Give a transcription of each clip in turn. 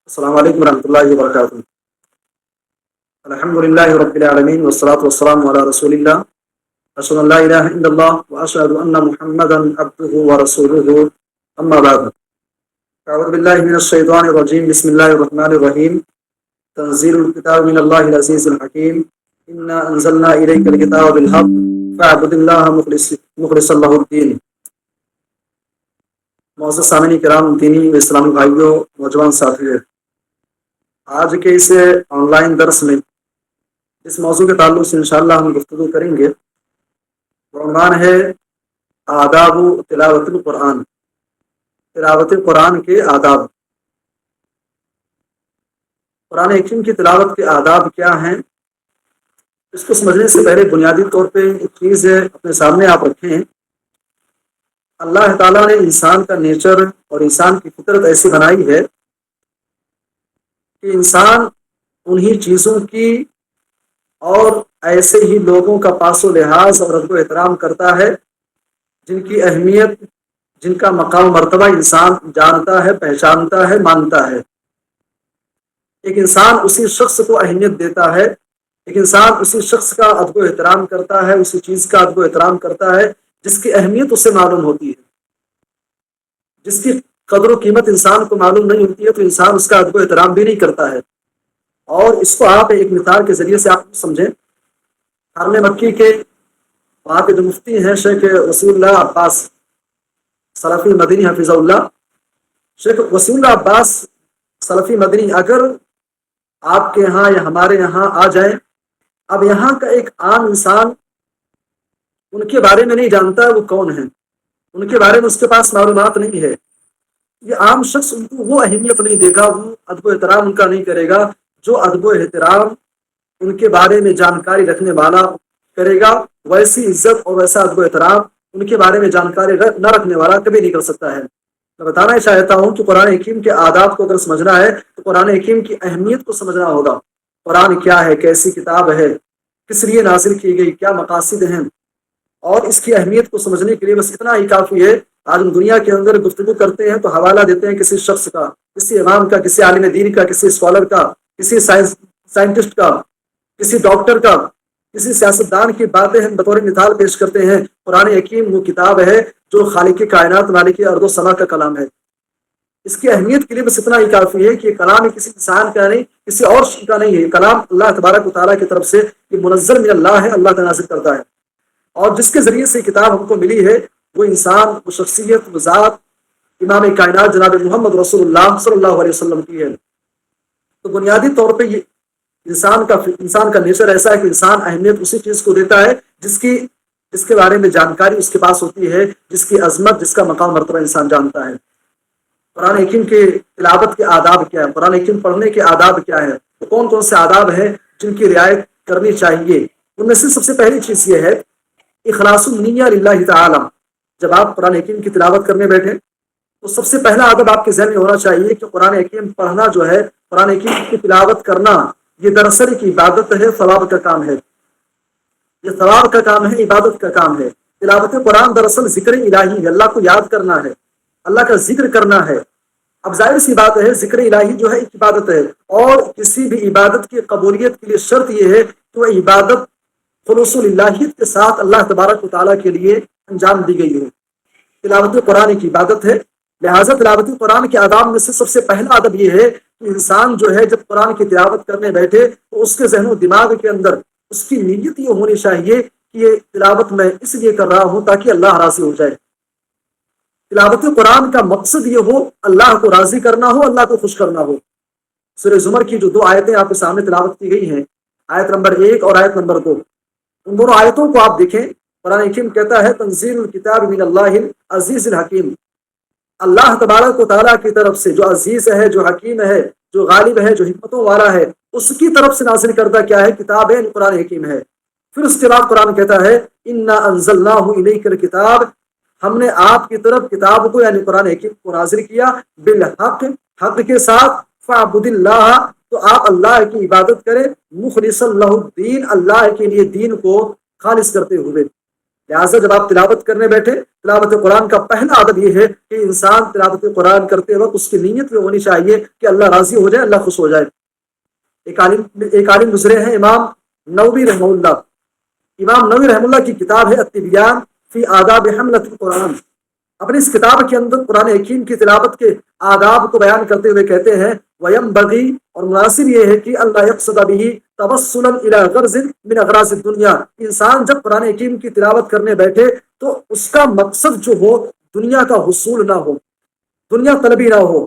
السلام علیکم ورحمۃ اللہ وبرکاتہ۔ الحمد للہ رب العالمین والصلاة والسلام علی رسول اللہ اشهد ان لا الہ الا اللہ واشهد ان محمدا عبده ورسولہ اما بعد۔ اعوذ باللہ من الشیطان الرجیم، بسم اللہ الرحمن الرحیم۔ تنزیل الکتاب من اللہ العزیز الحکیم، انا انزلنا الیک الکتاب بالحق فاعبد اللہ مخلصا لہ الدین۔ معزز سامعین کرام، دینی و اسلامی بھائیوں، نوجوان ساتھیوں، آج کے اس آن لائن درس میں اس موضوع کے تعلق سے انشاءاللہ ہم گفتگو کریں گے۔ عنوان ہے آداب تلاوت القرآن، تلاوت قرآن کے آداب۔ قرآن حکیم کی تلاوت کے آداب کیا ہیں، اس کو سمجھنے سے پہلے بنیادی طور پہ ایک چیز اپنے سامنے آپ رکھیں۔ اللہ تعالیٰ نے انسان کا نیچر اور انسان کی فطرت ایسی بنائی ہے کہ انسان انہی چیزوں کی اور ایسے ہی لوگوں کا پاس و لحاظ اور ادب و احترام کرتا ہے جن کی اہمیت، جن کا مقام و مرتبہ انسان جانتا ہے، پہچانتا ہے، مانتا ہے۔ ایک انسان اسی شخص کو اہمیت دیتا ہے، ایک انسان اسی شخص کا ادب و احترام کرتا ہے، اسی چیز کا ادب و احترام کرتا ہے جس کی اہمیت اسے معلوم ہوتی ہے۔ جس کی قدر و قیمت انسان کو معلوم نہیں ہوتی ہے تو انسان اس کا ادب و احترام بھی نہیں کرتا ہے۔ اور اس کو آپ ایک مثال کے ذریعے سے آپ سمجھیں۔ حرم مکی کے وہاں کے جو مفتی ہیں شیخ وسیع اللہ عباس سلفی مدنی حفظہ اللہ، شیخ وسیع اللہ عباس سلفی مدنی اگر آپ کے یہاں یا ہمارے یہاں آ جائیں، اب یہاں کا ایک عام انسان ان کے بارے میں نہیں جانتا وہ کون ہیں، ان کے بارے میں اس کے پاس معلومات نہیں ہے، یہ عام شخص ان کو وہ اہمیت نہیں دے گا، وہ ادب و احترام ان کا نہیں کرے گا جو ادب و احترام ان کے بارے میں جانکاری رکھنے والا کرے گا۔ ویسی عزت اور ویسا ادب و احترام ان کے بارے میں جانکاری نہ رکھنے والا کبھی نہیں کر سکتا ہے۔ میں بتانا ہی چاہتا ہوں کہ قرآن حکیم کے آداب کو اگر سمجھنا ہے تو قرآن حکیم کی اہمیت کو سمجھنا ہوگا۔ قرآن کیا ہے، کیسی کتاب ہے، کس لیے نازل کی گئی، کیا مقاصد ہیں، اور اس کی اہمیت کو سمجھنے کے لیے بس اتنا ہی کافی ہے۔ آج ہم دنیا کے اندر گفتگو کرتے ہیں تو حوالہ دیتے ہیں کسی شخص کا، کسی امام کا، کسی عالم دین کا، کسی اسکالر کا، کسی سائنٹسٹ کا، کسی ڈاکٹر کا، کسی سیاستدان کی باتیں ہم بطور مثال پیش کرتے ہیں۔ قرآن حکیم وہ کتاب ہے جو خالق کائنات مالک ارض و سما کا کلام ہے۔ اس کی اہمیت کے لیے بس اتنا ہی کافی ہے کہ یہ کلام کسی انسان کا نہیں، کسی اور کا نہیں ہے، کلام اللہ تبارک و تعالیٰ کی طرف سے یہ منزل من اللہ ہے، اللہ تعالیٰ نازل کرتا ہے۔ اور جس کے ذریعے سے کتاب ہم کو ملی ہے وہ انسان، وہ شخصیت، وہ ذات امام کائنات جناب محمد رسول اللہ صلی اللہ علیہ وسلم کی ہے۔ تو بنیادی طور پہ یہ انسان کا نیچر ایسا ہے کہ انسان اہمیت اسی چیز کو دیتا ہے جس کے بارے میں جانکاری اس کے پاس ہوتی ہے، جس کی عظمت، جس کا مقام مرتبہ انسان جانتا ہے۔ قرآن حکیم کے تلاوت کے آداب کیا ہے، قرآن حکیم پڑھنے کے آداب کیا ہے، تو کون کون سے آداب ہیں جن کی رعایت کرنی چاہیے؟ ان میں سے سب سے پہلی چیز یہ ہے اخلاص النیہ للہ تعالی۔ جب آپ قرآن حکیم کی تلاوت کرنے بیٹھیں تو سب سے پہلا ادب آپ کے ذہن میں ہونا چاہیے کہ قرآن حکیم پڑھنا جو ہے، قرآن حکیم کی تلاوت کرنا، یہ دراصل ایک عبادت ہے، ثواب کا کام ہے۔ یہ ثواب کا کام ہے، عبادت کا کام ہے۔ تلاوت قرآن دراصل ذکر الہی ہے، اللہ کو یاد کرنا ہے، اللہ کا ذکر کرنا ہے۔ اب ظاہر سی بات ہے ذکر الہی جو ہے ایک عبادت ہے، اور کسی بھی عبادت کی قبولیت کے لیے شرط یہ ہے کہ وہ عبادت خلوص الہیت کے ساتھ اللہ تبارک و تعالیٰ کے لیے انجام دی گئی ہے۔ تلاوت قرآن کی عبادت ہے، لہٰذا تلاوت قرآن کے آداب میں سے سب سے پہلا ادب یہ ہے کہ انسان جو ہے جب قرآن کی تلاوت کرنے بیٹھے تو اس کے ذہن و دماغ کے اندر اس کی نیت یہ ہونی چاہیے کہ یہ تلاوت میں اس لیے کر رہا ہوں تاکہ اللہ راضی ہو جائے۔ تلاوت قرآن کا مقصد یہ ہو اللہ کو راضی کرنا ہو، اللہ کو خوش کرنا ہو۔ سورہ زمر کی جو 2 آیتیں آپ کے سامنے تلاوت کی گئی ہیں، آیت نمبر 1 اور آیت نمبر 2، ان دونوں آیتوں کو آپ دیکھیں۔ قرآن حکیم کہتا ہے تنزیل الکتاب من اللہ العزیز الحکیم، اللہ تبارک و تعالیٰ کی طرف سے جو عزیز ہے، جو حکیم ہے، جو غالب ہے، جو حکمتوں والا ہے، اس کی طرف سے نازل کردہ کیا ہے؟ کتاب ہے، قرآن حکیم ہے۔ پھر اس کے بعد قرآن کہتا ہے انا انزلناہ الیک الکتاب، ہم نے آپ کی طرف کتاب کو یعنی قرآن حکیم کو نازل کیا بالحق، حق کے ساتھ، فاعبد اللہ، تو آپ اللہ کی عبادت کریں، مخلصا لہ الدین، اللہ کے لیے دین کو خالص کرتے ہوئے۔ لہٰذا جب آپ تلاوت کرنے بیٹھے، تلاوت قرآن کا پہلا ادب یہ ہے کہ انسان تلاوت قرآن کرتے وقت اس کی نیت یہ ہونی چاہیے کہ اللہ راضی ہو جائے، اللہ خوش ہو جائے۔ ایک عالم گزرے ہیں امام نووی رحمہ اللہ، امام نووی رحمہ اللہ کی کتاب ہے التبیان فی آداب حملۃ القرآن۔ اپنی اس کتاب کے اندر قرآن حکیم کی تلاوت کے آداب کو بیان کرتے ہوئے کہتے ہیں وَيَنبَغِي، اور مناسب یہ ہے کہ اللہ يقصد به توسلا الى غرض من اغراض الدنیا، انسان جب قرآن حکیم کی تلاوت کرنے بیٹھے تو اس کا مقصد جو ہو دنیا کا حصول نہ ہو، دنیا طلبی نہ ہو،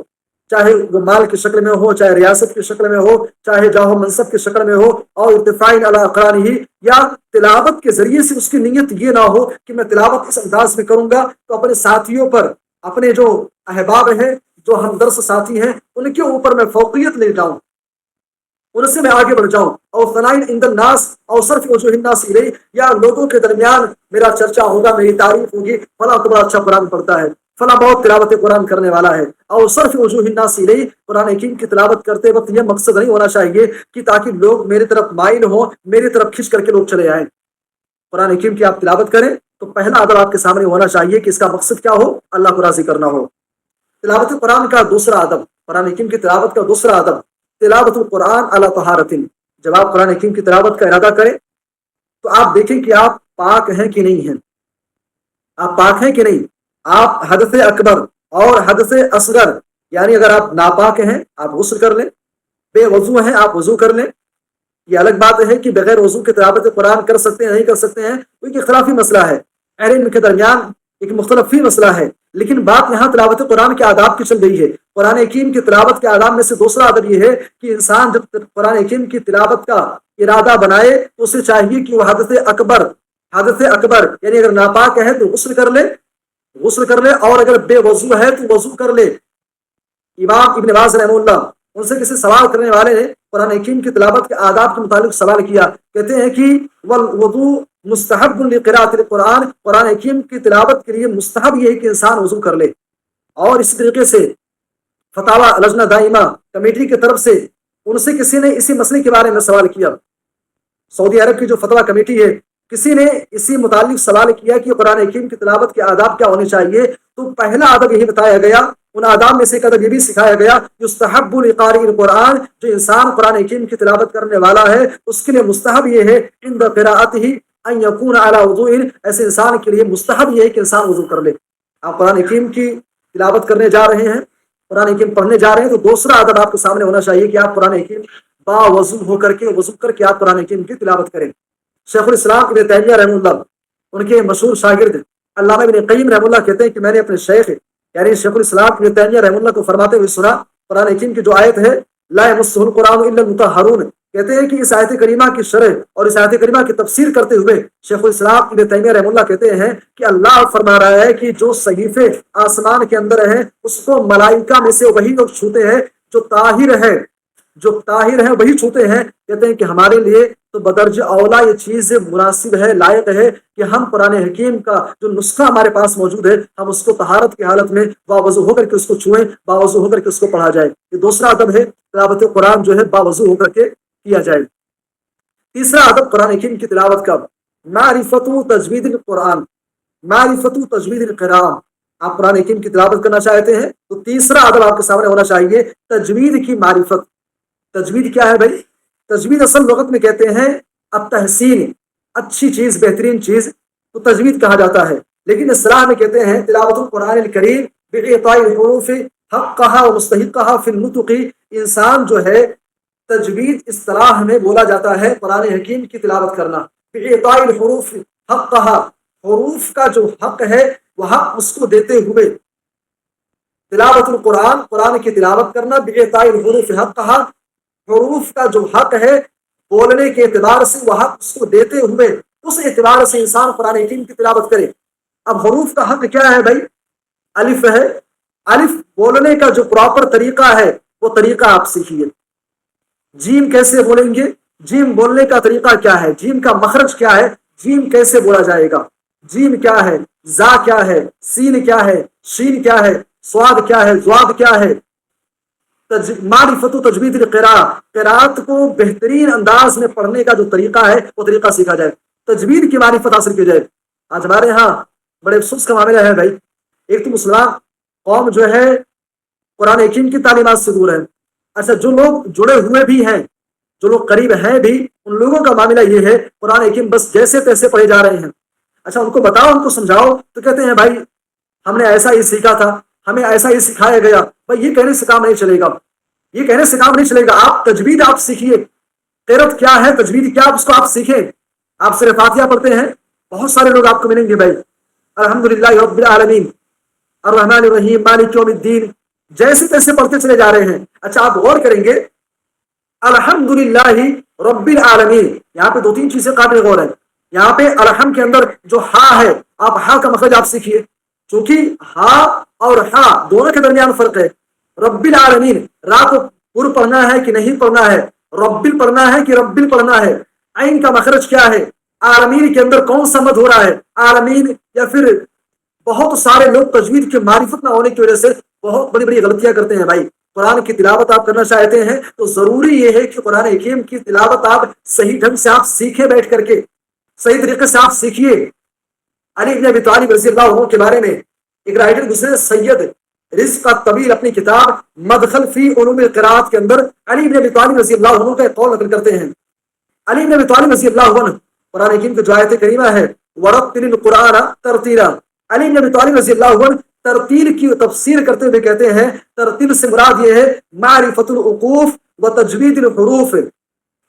چاہے وہ مال کی شکل میں ہو، چاہے ریاست کی شکل میں ہو، چاہے جاہ و منصب کی شکل میں ہو، اور ارتفاع علی اقرانہ، یا تلاوت کے ذریعے سے اس کی نیت یہ نہ ہو کہ میں تلاوت اس انداز میں کروں گا تو اپنے ساتھیوں پر، اپنے جو احباب ہیں، جو ہمدرس ساتھی ہیں، ان کے اوپر میں فوقیت لے جاؤں، ان سے میں آگے بڑھ جاؤں، اور ثناء عند الناس اور صرف وجوہ الناس الیہ، یا لوگوں کے درمیان میرا چرچا ہوگا، میری تعریف ہوگی، فلاں تو بڑا اچھا قرآن پڑھتا ہے، فلاں بہت تلاوت قرآن کرنے والا ہے، اور صرف وجوہ الناس الیہ، قرآن حکیم کی تلاوت کرتے وقت یہ مقصد نہیں ہونا چاہیے کہ تاکہ لوگ میری طرف مائل ہوں، میری طرف کھنچ کر کے لوگ چلے آئیں۔ قرآن حکیم کی آپ تلاوت کریں تو پہلا ادب آپ کے سامنے ہونا چاہیے کہ اس کا مقصد کیا ہو، اللہ کو راضی کرنا ہو۔ تلاوت قرآن کا دوسرا ادب، قرآن حکیم کی تلاوت کا دوسرا ادب، تلاوت القرآن علی طہارت۔ جب آپ قرآن حکیم کی تلاوت کا ارادہ کریں تو آپ دیکھیں کہ آپ پاک ہیں کہ نہیں ہیں، آپ پاک ہیں کہ نہیں۔ آپ حدث اکبر اور حدث اصغر، یعنی اگر آپ ناپاک ہیں آپ غسل کر لیں، بے وضو ہیں آپ وضو کر لیں۔ یہ الگ بات ہے کہ بغیر وضو کے تلاوت قرآن کر سکتے ہیں نہیں کر سکتے ہیں، کوئی اختلافی مسئلہ ہے، اہل علم کے درمیان ایک مختلفی مسئلہ ہے، لیکن بات یہاں تلاوت قرآن کے آداب کی چل رہی ہے۔ قرآن حکیم کی تلاوت کے آداب میں سے دوسرا ادب یہ ہے کہ انسان جب قرآن حکیم کی تلاوت کا ارادہ بنائے تو اسے چاہیے کہ وہ حدث اکبر یعنی اگر ناپاک ہے تو غسل کر لے، اور اگر بے وضو ہے تو وضو کر لے۔ امام ابن باز رحمہ اللہ، ان سے کسی سوال کرنے والے نے قرآن حکیم کی تلاوت کے آداب کے متعلق سوال کیا، کہتے ہیں کہ والوضو مستحب لقراءۃ القرآن، قرآن حکیم کی تلاوت کے لیے مستحب یہ ہے کہ انسان وضو کر لے۔ اور اسی طریقے سے فتاوی لجنہ دائمہ کمیٹی کی طرف سے ان سے کسی نے اسی مسئلے کے بارے میں سوال کیا، سعودی عرب کی جو فتویٰ کمیٹی ہے، کسی نے اسی متعلق سوال کیا کہ قرآن حکیم کی تلاوت کے آداب کیا ہونے چاہیے، تو پہلا ادب یہی بتایا گیا، ان آداب میں سے ایک ادب یہ بھی سکھایا گیا، یستحب لقاری القرآن، جو انسان قرآن حکیم کی تلاوت کرنے والا ہے اس کے لیے مستحب یہ ہے عند قراءتہ ان یکون علی وضوء، ایسے انسان کے لیے مستحب یہ ہے کہ انسان وضو کر لے۔ آپ قرآن حکیم کی تلاوت کرنے جا رہے ہیں، قرآن حکیم پڑھنے جا رہے ہیں، تو دوسرا ادب آپ کے سامنے ہونا چاہیے کہ آپ قرآن حکیم با وضو ہو کر کے وضو کر کے آپ قرآن حکیم کی تلاوت کریں۔ شیخ الاسلام ابن تیمیہ رحمہ اللہ، ان کے مشہور شاگرد علامہ ابن قیم رحمہ اللہ کہتے ہیں کہ میں نے اپنے شیخ یعنی شیخ الاسلام ابن تیمیہ رحمہ اللہ کو فرماتے ہوئے سنا، قرآن حکیم کی جو آیت ہے لا یمسہ القرآن الا المطہرون، کہتے ہیں کہ اس آیت کریمہ کی شرح اور اس آیت کریمہ کی تفسیر کرتے ہوئے شیخ الاسلام ابن تیمیہ رحمہ اللہ کہتے ہیں کہ اللہ فرما رہا ہے کہ جو صحیفے آسمان کے اندر ہیں اس کو ملائکہ میں سے وہی لوگ چھوتے ہیں جو طاہر ہیں وہی چھوتے ہیں۔ کہتے ہیں کہ ہمارے لیے تو بدرج اولا یہ چیز مناسب ہے، لائق ہے کہ ہم قرآن حکیم کا جو نسخہ ہمارے پاس موجود ہے ہم اس کو طہارت کی حالت میں باوضو ہو کر کے اس کو چھوئیں، باوضو ہو کر کے اس کو پڑھا جائے۔ یہ دوسرا ادب ہے، تلاوت قرآن جو ہے باوضو ہو کر کے کیا جائے۔ تیسرا ادب قرآن حکیم کی تلاوت کا معرفت تجوید القرآن، معرفت تجوید القراء۔ آپ قرآن حکیم کی تلاوت کرنا چاہتے ہیں تو تیسرا ادب آپ کے سامنے ہونا چاہیے تجوید کی معرفت۔ تجوید کیا ہے بھائی؟ تجوید اصل لغت میں کہتے ہیں التحسین، اچھی چیز، بہترین چیز تو تجوید کہا جاتا ہے، لیکن اصطلاح میں کہتے ہیں تلاوت القرآن الکریم بإعطاء الحروف حقها ومستحقها في النطق۔ انسان جو ہے تجوید اصطلاح میں بولا جاتا ہے قرآن حکیم کی تلاوت کرنا، بإعطاء الحروف حقها، حروف کا جو حق ہے وہ حق اس کو دیتے ہوئے، تلاوت القرآن، قرآن کی تلاوت کرنا، بإعطاء الحروف حقها، حروف کا جو حق ہے بولنے کے اعتبار سے وہ حق اس کو دیتے ہوئے اس اعتبار سے انسان قرآن حکیم کی تلاوت کرے۔ اب حروف کا حق کیا ہے بھائی؟ الف ہے، الف بولنے کا جو پراپر طریقہ ہے وہ طریقہ آپ سیکھیے۔ جیم کیسے بولیں گے؟ جیم بولنے کا طریقہ کیا ہے؟ جیم کا مخرج کیا ہے؟ جیم کیسے بولا جائے گا؟ جیم کیا ہے؟ زا کیا ہے؟ سین کیا ہے؟ شین کیا ہے؟ سواد کیا ہے؟ زواد کیا ہے؟ معرفت و تجوید القراء، قراءت کو بہترین انداز میں پڑھنے کا جو طریقہ ہے وہ طریقہ سیکھا جائے، تجوید کی معرفت حاصل کی جائے۔ آج ہمارے یہاں بڑے افسوس کا معاملہ ہے بھائی، ایک تو مسلمان قوم جو ہے قرآن حکیم کی تعلیمات سے دور ہے. اچھا جو لوگ جڑے ہوئے بھی ہیں، جو لوگ قریب ہیں بھی، ان لوگوں کا معاملہ یہ ہے قرآن حکیم بس جیسے تیسے پڑھے جا رہے ہیں. اچھا ان کو بتاؤ، ان کو سمجھاؤ تو کہتے ہیں بھائی ہم نے ایسا ہی سیکھا تھا، ہمیں ایسا ہی سکھایا گیا. بھائی یہ کہنے سے کام نہیں چلے گا، یہ کہنے سے کام نہیں چلے گا. آپ تجوید آپ سیکھیے، قرات کیا ہے، تجوید کیا، اس کو آپ سیکھیں. آپ صرف فاتحہ پڑھتے ہیں، بہت سارے لوگ آپ کو ملیں گے بھائی الحمدللہ رب العالمین الرحمن الرحیم مالک یوم الدین جیسے تیسے پڑھتے چلے جا رہے ہیں. اچھا آپ غور کریں گے الحمدللہ رب العالمین، یہاں پہ دو تین چیزیں قابل غور ہیں. یہاں پہ الحم کے اندر جو ہا ہے، آپ ہا کا مخرج آپ سیکھیے، چونکہ ہا اور ہا دونوں کے درمیان فرق ہے. رب العالمین را کو پر پڑھنا ہے کہ نہیں پڑھنا ہے، رب پڑھنا ہے کہ رب پڑھنا ہے. عین کا مخرج کیا ہے، عالمین کے اندر کون سا مد ہو رہا ہے، عالمین یا پھر بہت سارے لوگ تجوید کے معرفت نہ ہونے کی وجہ سے بہت بڑی بڑی غلطیاں کرتے ہیں. بھائی قرآن کی تلاوت آپ کرنا چاہتے ہیں تو ضروری یہ ہے کہ قرآن حکیم کی تلاوت آپ صحیح ڈھنگ سے آپ سیکھیں، بیٹھ کر کے صحیح طریقے سے آپ سیکھیے. علی بن ابی طالب رضی اللہ عنہ کے بارے میں ایک رائٹر گزرے سید رزق الطویل اپنی کتاب مدخل فی علوم القراءت کے اندر علی بن ابی طالب رضی اللہ عنہ کا ایک قول نقل کرتے ہیں. علی بن ابی طالب رضی اللہ عنہ قرآن حکیم کی جو آیت کریمہ ہے ورتل القرآن ترتیلا، علی بن ابی طالب رضی اللہ عنہ ترتیل کی تفسیر کرتے ہوئے کہتے ہیں ترتیل سے مراد یہ ہے معرفت العقوف و تجوید الحروف.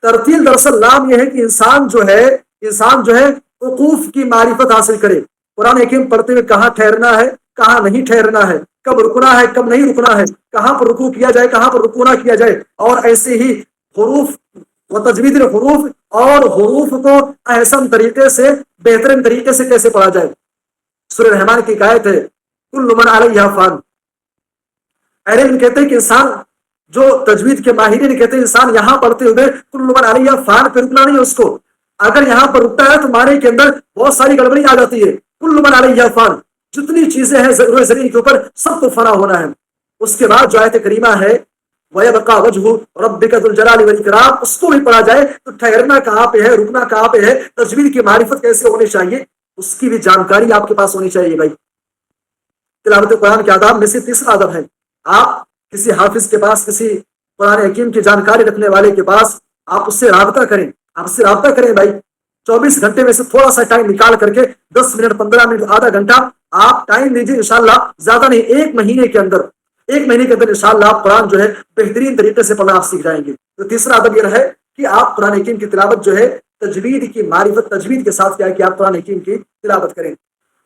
ترتیل دراصل نام یہ ہے کہ انسان جو ہے وقوف کی معرفت حاصل کرے. قرآن حکیم پڑھتے ہوئے کہاں ٹھہرنا ہے، کہاں نہیں ٹھہرنا ہے، کب رکنا ہے کب نہیں رکنا ہے، کہاں پر رکوع کیا جائے کہاں پر رکوع نہ کیا جائے. اور ایسے ہی حروف و تجوید الحروف اور حروف کو احسن طریقے سے بہترین طریقے سے کیسے پڑھا جائے. سورہ رحمان کی ایک آیت ہے کل من علیہا فان. اہل علم کہتے ہیں کہ انسان جو تجوید کے ماہرین کہتے ہیں انسان یہاں پڑھتے ہوئے کل من علیہا فان پہ رکنا نہیں ہے اس کو. اگر یہاں پر رکتا ہے تو معنی کے اندر بہت ساری گڑبڑی آ جاتی ہے. کل من علیہا فان، جتنی چیزیں ہیں ضرور زمین کے اوپر سب کو فنا ہونا ہے. اس کے بعد جو آیت کریمہ ہے وَيَبْقَى وَجْهُ رَبِّكَ ذُو الْجَلَالِ وَالْإِكْرَامِ، اس کو بھی پڑھا جائے تو ٹھہرنا کہاں پہ ہے، رکنا کہاں پہ ہے، تجوید کی معرفت کیسے ہونی چاہیے، اس کی بھی جانکاری آپ کے پاس ہونی چاہیے. بھائی تلاوت قرآن کے آداب میں سے تیسرا ادب ہے آپ کسی حافظ کے پاس، کسی قرآن حکیم کی جانکاری رکھنے والے کے پاس آپ اس سے رابطہ کریں. آپ اس سے رابطہ کریں بھائی. 24 گھنٹے میں سے تھوڑا سا ٹائم نکال کر کے 10 منٹ 15 منٹ آدھا گھنٹہ آپ ٹائم دیجیے. انشاءاللہ زیادہ نہیں، ایک مہینے کے اندر انشاءاللہ آپ قرآن جو ہے بہترین طریقے سے پڑھنا آپ سیکھ جائیں گے. تو تیسرا ادب یہ ہے کہ آپ قرآن حکیم کی تلاوت جو ہے تجوید کی معرفت، تجوید کے ساتھ کیا ہے کہ آپ قرآن حکیم کی تلاوت کریں.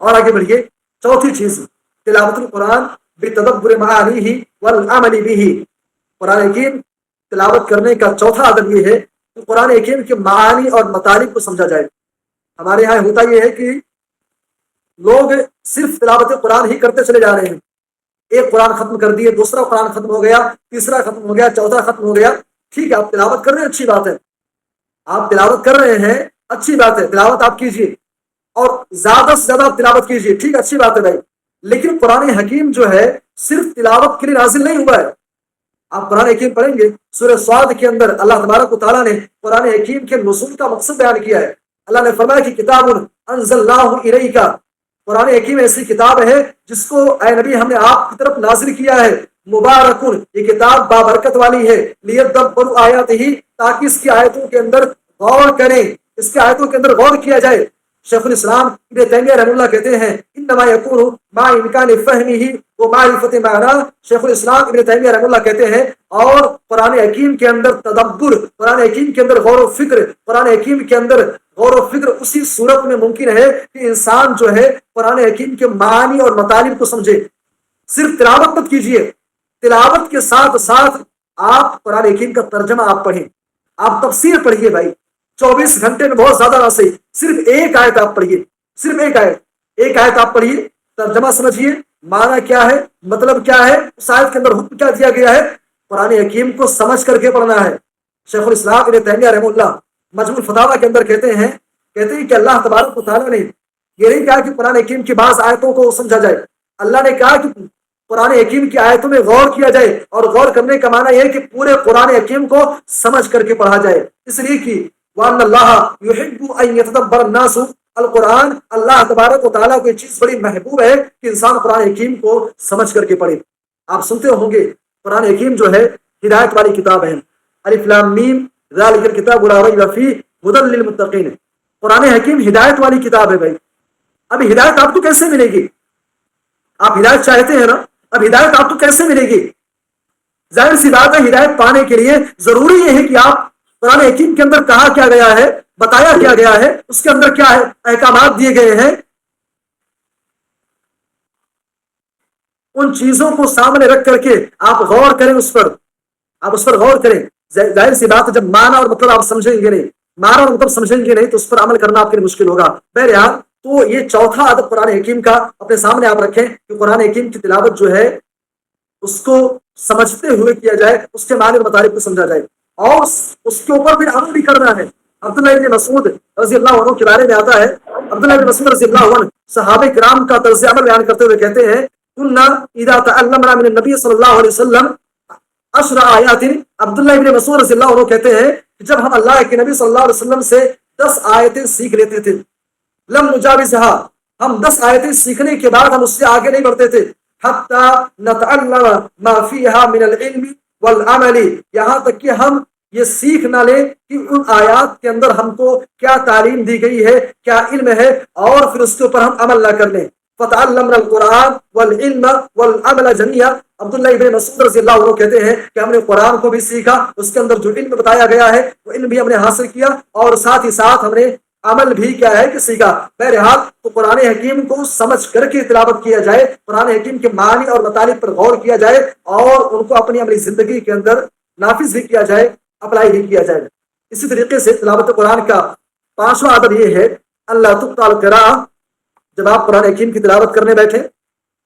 اور آگے بڑھیے. چوتھی چیز تلاوت القرآن بتدبر معانیہ والعمل بہ. قرآن حکیم تلاوت کرنے کا چوتھا ادب یہ ہے کہ قرآن حکیم کے معانی اور مطالب کو سمجھا جائے. ہمارے یہاں ہوتا یہ ہے کہ لوگ صرف تلاوت قرآن ہی کرتے چلے جا رہے ہیں. ایک قرآن ختم کر دیے، دوسرا قرآن ختم ہو گیا، تیسرا ختم ہو گیا، چوتھا ختم ہو گیا. ٹھیک ہے آپ تلاوت کر رہے ہیں، اچھی بات ہے، آپ تلاوت کر رہے ہیں اچھی بات ہے، تلاوت آپ کیجیے اور زیادہ سے زیادہ آپ تلاوت کیجیے، ٹھیک اچھی بات ہے بھائی. لیکن قرآن حکیم جو ہے صرف تلاوت کے لیے نازل نہیں ہوا ہے. آپ قرآن حکیم پڑھیں گے سورہ صاد کے اندر اللہ تبارک و تعالیٰ نے قرآن حکیم کے نزول کا مقصد بیان کیا ہے. اللہ نے فرمایا کہ کتاب انزلناہ الیک، قرآن حکیم ایسی کتاب ہے جس کو اے نبی ہم نے آپ کی طرف نازل کیا ہے. مبارکن، یہ کتاب بابرکت والی ہے. لیدبروا آیاتہ، تاکہ اس کی آیتوں کے اندر غور کریں، اس کی آیتوں کے اندر غور کیا جائے. شیخ الاسلام ابن تیمیہ رحمہ اللہ کہتے ہیں انما یکون مع امکان فہمہ و معرفت معنی. شیخ الاسلام ابن تیمیہ رحمہ اللہ کہتے ہیں اور قرآن حکیم کے اندر تدبر، قرآن حکیم کے اندر غور و فکر، قرآن حکیم کے اندر غور و فکر اسی صورت میں ممکن ہے کہ انسان جو ہے قرآن حکیم کے معانی اور مطالب کو سمجھے. صرف تلاوت مت کیجیے، تلاوت کے ساتھ ساتھ آپ قرآن حکیم کا ترجمہ آپ پڑھیں، آپ تفسیر پڑھیے. بھائی 24 گھنٹے میں بہت زیادہ نہ صحیح، صرف ایک آیت آپ پڑھیے، صرف ایک آیت آپ پڑھیے، ترجمہ سمجھیے، معنی کیا ہے، مطلب کیا ہے، اس آیت کے اندر حکم کیا دیا گیا ہے، قرآن حکیم کو سمجھ کر کے پڑھنا ہے. شیخ الاسلام ابن تیمیہ رحمہ اللہ مجموع الفتاوی کے اندر کہتے ہیں کہ اللہ تبارک و تعالیٰ نے یہ نہیں کہا کہ قرآن حکیم کی بعض آیتوں کو سمجھا جائے. اللہ نے کہا کہ قرآن حکیم کی آیتوں میں غور کیا جائے، اور غور کرنے کا معنی یہ ہے کہ پورے قرآن حکیم کو سمجھ کر کے پڑھا جائے. اس لیے کہ وَأَنَّ اللَّهَ يُحِبُّ أَن يَتَدَبَّرَ النَّاسُ القرآن اللہ تبارک و تعالیٰ کو یہ چیز بڑی محبوب ہے کہ انسان قرآن حکیم کو سمجھ کر کے پڑھے۔ آپ سنتے ہوں گے قرآن حکیم جو ہے ہدایت والی کتاب ہے، الف لام میم ذالک الکتاب لا ریب فیہ ھدی للمتقین، قرآن حکیم ہدایت والی کتاب ہے بھائی۔ اب ہدایت آپ کو کیسے ملے گی؟ آپ ہدایت چاہتے ہیں نا، اب ہدایت آپ کو کیسے ملے گی؟ ظاہر سی بات ہے ہدایت پانے کے لیے ضروری یہ ہے کہ آپ قرآن حکیم کے اندر کہا کیا گیا ہے، بتایا کیا گیا ہے، اس کے اندر کیا ہے احکامات دیے گئے ہیں، ان چیزوں کو سامنے رکھ کر کے آپ غور کریں، آپ اس پر غور کریں۔ ظاہر سی بات ہے جب معنی اور مطلب آپ سمجھیں گے نہیں، معنی اور مطلب سمجھیں گے نہیں تو اس پر عمل کرنا آپ کے لیے مشکل ہوگا۔ بہرحال تو یہ چوتھا ادب قرآن حکیم کا اپنے سامنے آپ رکھیں کہ قرآن حکیم کی تلاوت جو ہے اس کو سمجھتے ہوئے کیا جائے، اس کے معنی اور مطالب کو سمجھا جائے اور اس کے اوپر پھر عمل بھی کرنا ہے۔ عبداللہ ابن مسعود رضی اللہ عنہ کے بارے میں آتا ہے، عبداللہ ابن مسعود رضی اللہ عنہ صحابہ کرام کا طرز عمل بیان کرتے ہوئے کہتے ہیں کنا اذا تعلمنا من النبی صلی اللہ علیہ وسلم 10 آیات، عبداللہ ابن مسعود رضی اللہ عنہ کہتے ہیں کہ جب ہم اللہ کے نبی صلی اللہ علیہ وسلم سے 10 آیتیں سیکھ لیتے تھے، لم نجاوزها، ہم 10 آیتیں سیکھنے کے بعد ہم اس سے آگے نہیں بڑھتے تھے، حتی نتعلم ما فیہا من العلم والعمل، یہاں تک کہ ہم یہ سیکھ نہ لیں کہ ان آیات کے اندر ہم کو کیا تعلیم دی گئی ہے، کیا علم ہے، اور پھر اس کے اوپر ہم عمل نہ کر لیں۔ فتعلمنا القرآن والعلم والعمل جميعا، عبداللہ ابن مسعود رضی اللہ عنہ کہتے ہیں کہ ہم نے قرآن کو بھی سیکھا، اس کے اندر جو علم بتایا گیا ہے وہ علم بھی ہم نے حاصل کیا، اور ساتھ ہی ساتھ ہم نے عمل بھی کیا ہے کہ سیکھا۔ بہرحال تو قرآن حکیم کو سمجھ کر کے تلاوت کیا جائے، قرآن حکیم کے معنی اور مطالب پر غور کیا جائے اور ان کو اپنی عملی زندگی کے اندر نافذ بھی کیا جائے، اپلائی بھی کیا جائے۔ اسی طریقے سے تلاوت قرآن کا 5واں ادب یہ ہے اللہ تقطع القراءۃ، جب آپ قرآن حکیم کی تلاوت کرنے بیٹھے،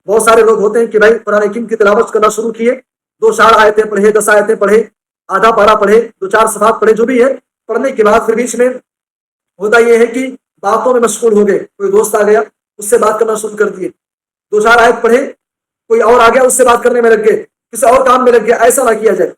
بہت سارے لوگ ہوتے ہیں کہ بھائی قرآن حکیم کی تلاوت کرنا شروع کیے، 2-4 آیتیں پڑھے، 10 آیتیں پڑھے، آدھا پارہ پڑھے، 2-4 صفحات پڑھے، جو بھی ہے، پڑھنے کے بعد پھر بیچ میں ہوتا یہ ہے کہ باتوں میں مشغول ہو گئے، کوئی دوست آ گیا اس سے بات کرنا شروع کر دیے، 2-4 آیت پڑھے، کوئی اور آ گیا اس سے بات کرنے میں لگ گئے، کسی اور کام میں لگ گیا۔ ایسا نہ کیا جائے۔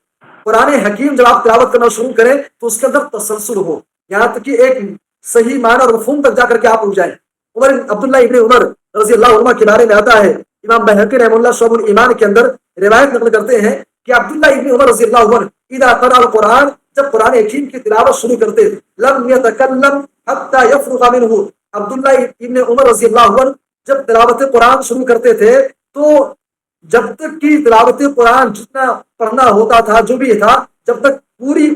قرآن حکیم جب آپ تلاوت کرنا شروع کریں تو اس کے اندر تسلسل ہو، یہاں تک کہ ایک صحیح معنی اور مفہوم تک جا کر کے آپ رک جائیں۔ عبداللہ ابن عمر رضی اللہ عنہ کے بارے میں آتا ہے، امام بہقی رحمہ اللہ شعب الایمان کے اندر روایت نقل کرتے ہیں کہ عبداللہ ابن عمر رضی اللہ عنہ اذا قرأ القرآن، جب قرآن حکیم کی تلاوت شروع کرتے لم يتکلم حتی یفرغ منہ، عبداللہ ابن عمر رضی اللہ عنہ جب تلاوت قرآن شروع کرتے تھے تو جب تک کہ تلاوت قرآن جتنا پڑھنا ہوتا تھا جو بھی تھا، جب تک پوری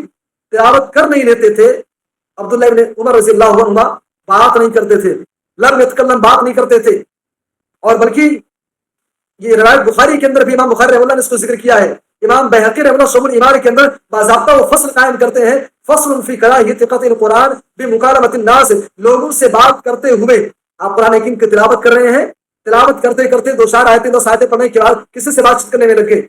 تلاوت کر نہیں لیتے تھے عبداللہ ابن عمر رضی اللہ عنہ بات نہیں کرتے تھے، لم یتکلم، بات نہیں کرتے تھے۔ اور بلکہ یہ روایت بخاری کے اندر بھی امام بخاری رحمہ اللہ نے اس کو ذکر کیا ہے، امام بہقی رحمہ اللہ شعب الایمان کے اندر باضابطہ وہ فصل قائم کرتے ہیں، فصل فی کراہیۃ قطع القرآن بمکالمۃ الناس، لوگوں سے بات کرتے ہوئے آپ قرآن حکیم کی تلاوت کر رہے ہیں، تلاوت کرتے کرتے 2-4 آیتیں 10 آیتیں پڑھنے کے بعد کسی سے بات چیت کرنے میں لگے۔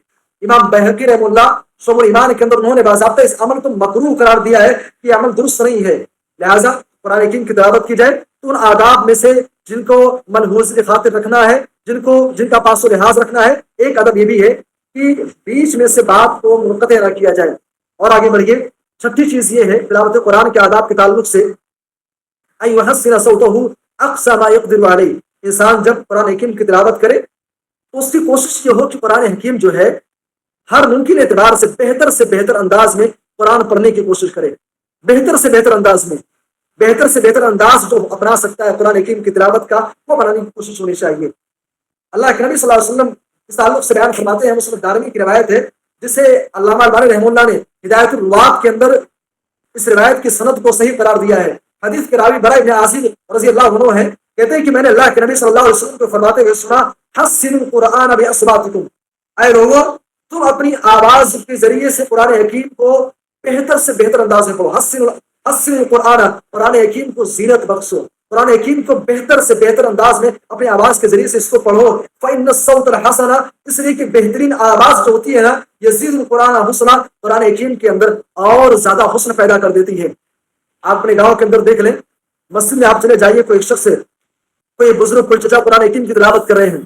امام بہقی رحمہ اللہ شعب الایمان کے اندر انہوں نے باضابطہ اس عمل کو مکروہ قرار دیا ہے کہ عمل درست نہیں ہے، لہٰذا قرآن حکیم کی تلاوت کی جائے تو ان آداب میں سے جن کو ملحوظ کی خاطر رکھنا ہے، جن کا پاس و لحاظ رکھنا ہے، ایک ادب یہ بھی ہے کہ بیچ میں سے بات کو منقطع نہ کیا جائے۔ اور آگے بڑھیے، 6ٹھی چیز یہ ہے تلاوت قرآن کے آداب کے تعلق سے ان یحسن صوتہ اقصی ما یقدر علیہ، انسان جب قرآن حکیم کی تلاوت کرے تو اس کی کوشش یہ ہو کہ قرآن حکیم جو ہے ہر ممکن اعتبار سے بہتر انداز میں قرآن پڑھنے کی کوشش کرے، بہتر سے بہتر انداز میں، بہتر سے بہتر انداز جو اپنا سکتا ہے قرآن حکیم کی تلاوت کا وہ بنانے کی کوشش ہونی چاہیے۔ اللہ کے نبی صلی اللہ علیہ وسلم اس تعلق سے بیان فرماتے ہیں، مسلم دارمی کی روایت ہے جسے علامہ البانی رحمہ اللہ نے ہدایت الروات کے اندر اس روایت کی سند کو صحیح قرار دیا ہے۔ حدیث کے راوی برا ابن عازب رضی اللہ عنہ ہیں، کہتے ہیں کہ میں نے اللہ کے نبی صلی اللہ علیہ وسلم کو فرماتے ہوئے سنا، حسنوا القرآن باصواتکم، اے لوگوں تم اپنی آواز کے ذریعے سے قرآن حکیم کو بہتر سے بہتر انداز میں پڑھو، حسن القرآن، قرآن حکیم کو زینت بخشو، قرآن حکیم کو بہتر سے بہتر انداز میں اپنی آواز کے ذریعے سے اس کو پڑھو۔ فإن الصوت الحسن، اس لیے کہ بہترین آواز جو ہوتی ہے نا، یزید القرآن حسنا، قرآن حکیم کے اندر اور زیادہ حسن پیدا کر دیتی ہے۔ آپ اپنے گاؤں کے اندر دیکھ لیں، مسجد میں آپ چلے جائیے، کوئی شخص ہے، کوئی بزرگ، کوئی چچا قرآن حکیم کی تلاوت کر رہے ہیں،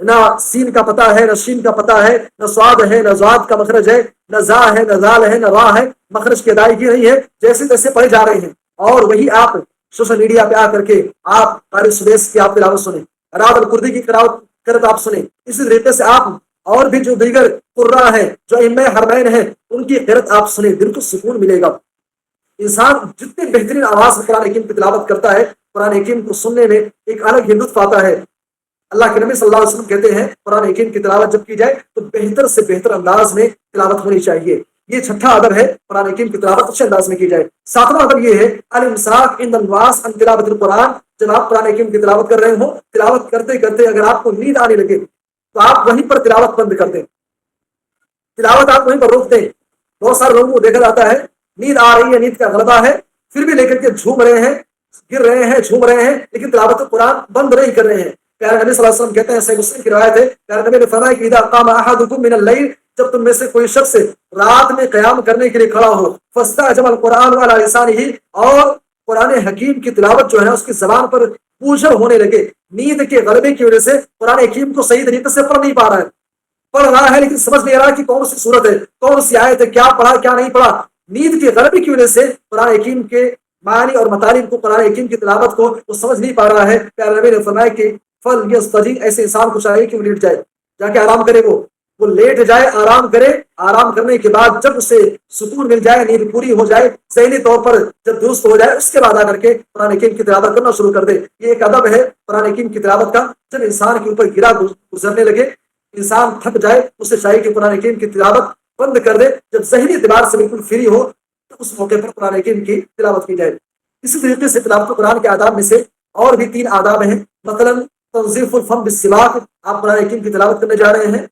نہ سین کا پتہ ہے، نہ شین کا پتہ ہے، نہ سواد ہے، نہ زواد کا مخرج ہے، نہ زا ہے، نہ زال ہے، نہ را ہے، مخرج کی ادائیگی نہیں ہے، جیسے تیسے پڑھے جا رہے ہیں، اور وہی آپ سوشل میڈیا پہ آ کر کے آپ قاری سدیس کی آپ تلاوت سنیں، رات القردی کی قرات آپ سنیں، اسی طریقے سے آپ اور بھی جو دیگر قرا ہیں، جو ائمہ حرمین ہیں، ان کی قرات آپ سنیں، دل کو سکون ملے گا۔ انسان جتنی بہترین آواز میں قرآن حکیم کی تلاوت کرتا ہے، قرآن حکیم کو سننے میں ایک الگ ہی لطف آتا ہے۔ اللہ کے نبی صلی اللہ علیہ وسلم کہتے ہیں قرآن حکیم کی تلاوت جب کی جائے تو بہتر سے بہتر انداز میں تلاوت ہونی چاہیے۔ یہ چھٹا ادب ہے، قرآن حکیم کی تلاوت اچھے انداز میں کی جائے۔ ساتواں ادب یہ ہے الامساک عند النواس عن تلاوت القرآن۔ جب آپ قرآن حکیم کی تلاوت کر رہے ہوں، تلاوت کرتے کرتے اگر آپ کو نیند آنے لگے تو آپ وہیں پر تلاوت بند کر دیں، تلاوت آپ وہیں پر روک دیں۔ بہت سارے لوگوں کو دیکھا جاتا ہے نیند آ رہی ہے، نیند کا غلبہ ہے، پھر بھی لے کر کے جھوم رہے ہیں، گر رہے ہیں، جھوم رہے ہیں، لیکن تلاوت قرآن بند نہیں کر رہے ہیں۔ پیارے نبی صلی اللہ علیہ وسلم کہتے ہیں، صحیح مسلم کی روایت ہے، پیارے نبی نے فرمایا کہ اذا قام احدکم من اللیل، جب تم میں سے کوئی شخص رات میں قیام کرنے کے لیے کھڑا ہو، فاستعجم القرآن علی لسانہ، اور قرآن حکیم کی تلاوت جو ہے اس کی زبان پر بوجھل ہونے لگے، نیند کے غلبے کی وجہ سے قرآن حکیم کو صحیح طریقے سے پڑھ نہیں پا رہا ہے، پڑھ رہا ہے لیکن سمجھ نہیں رہا کہ کون سی صورت ہے، کون سی آیت ہے، کیا پڑھا کیا نہیں پڑھا۔ نیند کے غلبے کی وجہ سے قرآن حکیم کے معانی اور مطالب کو، قرآن حکیم کی تلاوت کو وہ سمجھ نہیں پا رہا ہے۔ پیارے نبی نے فرمایا کہ فل یستجیب، ایسے انسان کو چاہیے کہ وہ لیٹ جائے، جا کے آرام کرے، وہ لیٹ جائے، آرام کرے۔ آرام کرنے کے بعد جب اسے سکون مل جائے، نیند پوری ہو جائے، ذہنی طور پر جب درست ہو جائے، اس کے بعد آ کر کے قرآن حکیم کی تلاوت کرنا شروع کر دے۔ یہ ایک ادب ہے قرآن حکیم کی تلاوت کا۔ جب انسان کے اوپر گرا گزرنے لگے، انسان تھک جائے، اسے چاہیے کہ قرآن حکیم کی تلاوت بند کر دے۔ جب ذہنی اعتبار سے بالکل فری ہو تو اس موقع پر قرآن حکیم کی تلاوت کی جائے۔ اسی طریقے سے تلاوت قرآن کے آداب میں سے اور بھی 3 آداب ہیں، مثلا تنظیف الفم بالسواک۔ آپ قرآن حکیم کی تلاوت کرنے جا رہے ہیں،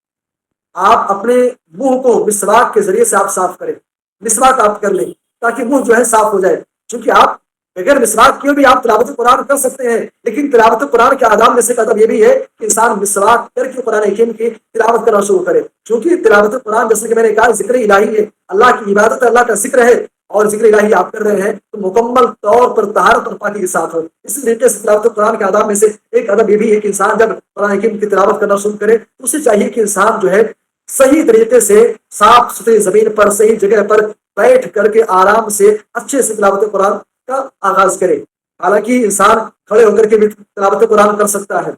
آپ اپنے منہ کو مسواک کے ذریعے سے آپ صاف کریں، مسواک آپ کر لیں تاکہ منہ جو ہے صاف ہو جائے، چونکہ آپ بغیر مسواک کیوں بھی آپ تلاوت قرآن کر سکتے ہیں، لیکن تلاوت قرآن کے آداب میں سے ادب یہ بھی ہے کہ انسان مسواک کر کے قرآن حکیم کی تلاوت کرنا شروع کرے، چونکہ تلاوت قرآن جیسے کہ میں نے کہا ذکر الہی ہے، اللہ کی عبادت ہے، اللہ کا ذکر ہے، اور ذکر الہی آپ کر رہے ہیں تو مکمل طور پر طہارت اور پاکی کے ساتھ ہو۔ اسی طریقے سے تلاوت قرآن کے آداب میں سے ایک ادب یہ بھی ہے کہ انسان جب قرآن حکیم کی تلاوت کرنا شروع کرے تو اسے چاہیے کہ انسان جو ہے صحیح طریقے سے صاف ستھری زمین پر، صحیح جگہ پر بیٹھ کر کے آرام سے اچھے سے تلاوت قرآن کا آغاز کرے۔ حالانکہ انسان کھڑے ہو کر کے بھی تلاوت قرآن کر سکتا ہے،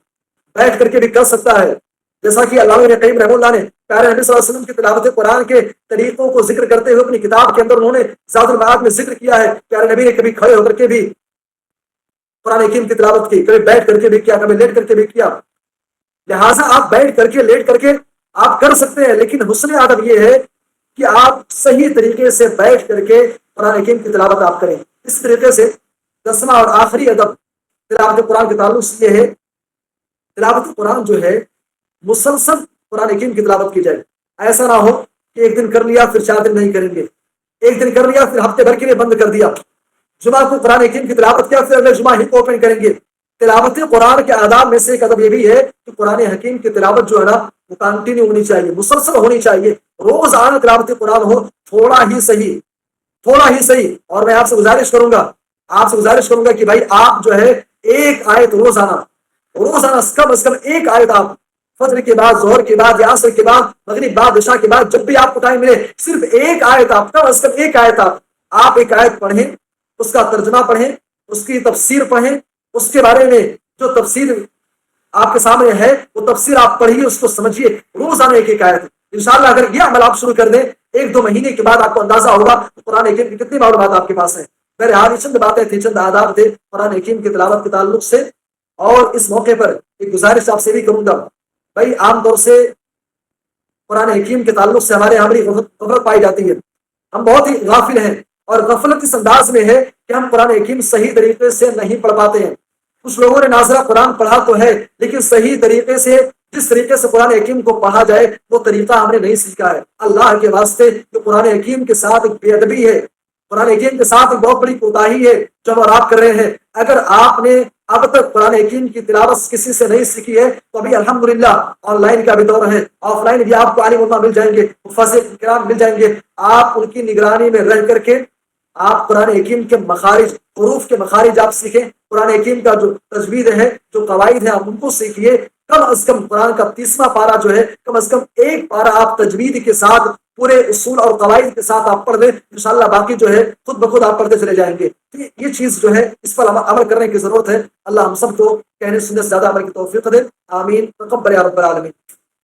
بیٹھ کر کے بھی کر سکتا ہے، جیسا کہ علامہ ابن قیم رحمہ اللہ نے پیارے نبی صلی اللہ علیہ وسلم کی تلاوت قرآن کے طریقوں کو ذکر کرتے ہوئے اپنی کتاب کے اندر انہوں نے زاد المعاد میں ذکر کیا ہے۔ پیارے نبی نے کبھی کھڑے ہو کر کے بھی قرآن حکیم کی تلاوت کی، کبھی بیٹھ کر کے بھی کیا، کبھی لیٹ کر کے بھی کیا۔ لہٰذا آپ بیٹھ کر کے، لیٹ کر کے آپ کر سکتے ہیں، لیکن حسن ادب یہ ہے کہ آپ صحیح طریقے سے بیٹھ کر کے قرآن حکیم کی تلاوت آپ کریں۔ اس طریقے سے 10واں اور آخری ادب تلاوت قرآن کے تعلق سے یہ ہے، تلاوت قرآن جو ہے مسلسل قرآن حکیم کی تلاوت کی جائے۔ ایسا نہ ہو کہ ایک دن کر لیا پھر 4 دن نہیں کریں گے، ایک دن کر لیا پھر ہفتے بھر کے لیے بند کر دیا، جمعہ کو قرآن حکیم کی تلاوت کیا پھر اگلے جمعہ ہی کو اوپن کریں گے۔ تلاوت قرآن کے آداب میں سے ایک ادب یہ بھی ہے کہ قرآن حکیم کی تلاوت جو ہے نا وہ کنٹینیو ہونی چاہیے، مسلسل ہونی چاہیے، روزانہ تلاوت قرآن ہو، تھوڑا ہی صحیح، تھوڑا ہی صحیح۔ اور میں آپ سے گزارش کروں گا کہ بھائی آپ جو ہے ایک آیت روزانہ کم از کم ایک آیت آپ فجر کے بعد، ظہر کے بعد، عصر کے بعد، مغرب بعد، عشاء کے بعد، جب بھی آپ کو ٹائم ملے صرف ایک آیت آپ، کم از کم ایک آیت آپ ایک آیت پڑھیں، اس کا ترجمہ پڑھیں، اس کی تفسیر پڑھیں، اس کے بارے میں جو تفسیر آپ کے سامنے ہے وہ تفسیر آپ پڑھیے، اس کو سمجھیے، روزانہ ایک آیت۔ انشاءاللہ اگر یہ عمل آپ شروع کر دیں، 1-2 مہینے کے بعد آپ کو اندازہ ہوگا قرآن حکیم کی کتنی معلومات آپ کے پاس ہیں۔ میرے حال چند باتیں تھیں، چند آداب تھے قرآن حکیم کی تلاوت کے تعلق سے، اور اس موقع پر ایک گزارش آپ سے بھی کروں گا۔ بھائی عام طور سے قرآن حکیم کے تعلق سے ہمارے یہاں بڑی غفلت پائی جاتی ہے، ہم بہت ہی غافل ہیں، اور غفلت اس انداز میں ہے کہ ہم قرآن حکیم صحیح طریقے سے نہیں پڑھ پاتے ہیں۔ کچھ لوگوں نے ناظرہ قرآن پڑھا تو ہے، لیکن صحیح طریقے سے، جس طریقے سے قرآن حکیم کو پڑھا جائے وہ طریقہ ہم نے نہیں سیکھا ہے۔ اللہ کے واسطے جو قرآن حکیم کے ساتھ ایک بے ادبی ہے، قرآن حکیم کے ساتھ ایک بہت بڑی کوتاہی ہے جو ہم اور آپ کر رہے ہیں۔ اگر آپ نے اب تک قرآن حکیم کی تلاوت کسی سے نہیں سیکھی ہے تو ابھی الحمدللہ آن لائن کا بھی دور ہے، آف لائن بھی آپ کو عالم علماء مل جائیں گے، مفسر کرام مل جائیں گے، آپ ان کی نگرانی میں رہ کر کے آپ قرآن حکیم کے مخارج، حروف کے مخارج آپ سیکھیں، قرآن حکیم کا جو تجوید ہے، جو قواعد ہیں آپ ان کو سیکھیے، کم از کم قرآن کا 30واں پارہ جو ہے کم از کم ایک پارہ آپ تجوید کے ساتھ پورے اصول اور قواعد کے ساتھ آپ پڑھ دیں، انشاءاللہ باقی جو ہے خود بخود آپ پڑھتے چلے جائیں گے۔ تو یہ چیز جو ہے اس پر عمل کرنے کی ضرورت ہے۔ اللہ ہم سب کو کہنے سننے سے زیادہ عمل کی توفیق دے، آمین، تقبل یا رب العالمین۔